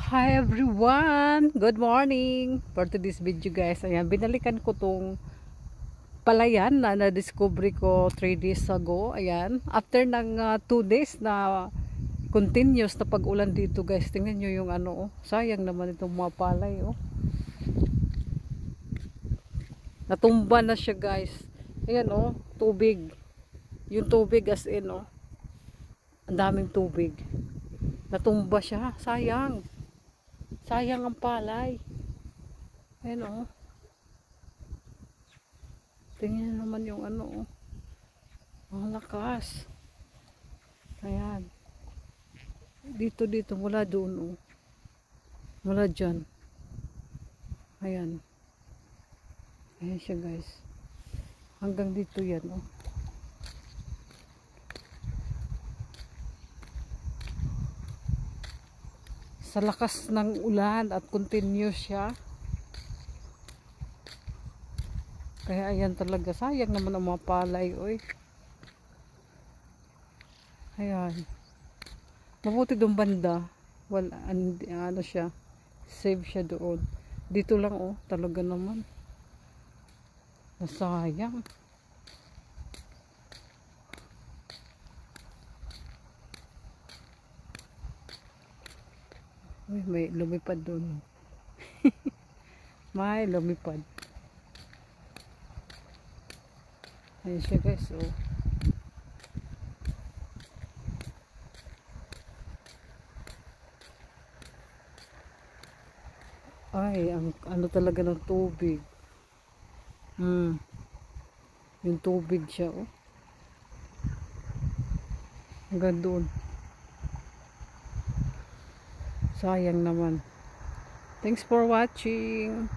Hi everyone! Good morning! For today's video guys, ayan, binalikan ko tong palayan na na-discover ko 3 days ago. Ayan, after ng 2 days na continuous na pag-ulan dito guys, tingnan nyo yung ano, oh. Sayang naman itong mga palay, oh. Natumba na siya guys. Ayan, oh, tubig. Yung tubig as in, oh. Ang daming tubig. Natumba siya, sayang. Sayang ang palay. Ayan o. Tingnan naman yung ano o. Ang lakas. Ayan. Dito mula doon o. Mula dyan. Ayan. Ayan siya guys. Hanggang dito yan o. Sa lakas ng ulan at continuous siya. Kaya ayan talaga, sayang naman ang mga palay, oy. Ayan. Mabuti doon banda. Wala, ano siya, save siya doon. Dito lang, oh, talaga naman. Nasayang. Uy, may lumipad doon. May lumipad. Ayan siya guys, oh. Ay, ang ano talaga ng tubig. Yung tubig siya, oh. Hanggang doon. Sayang naman. Thanks for watching.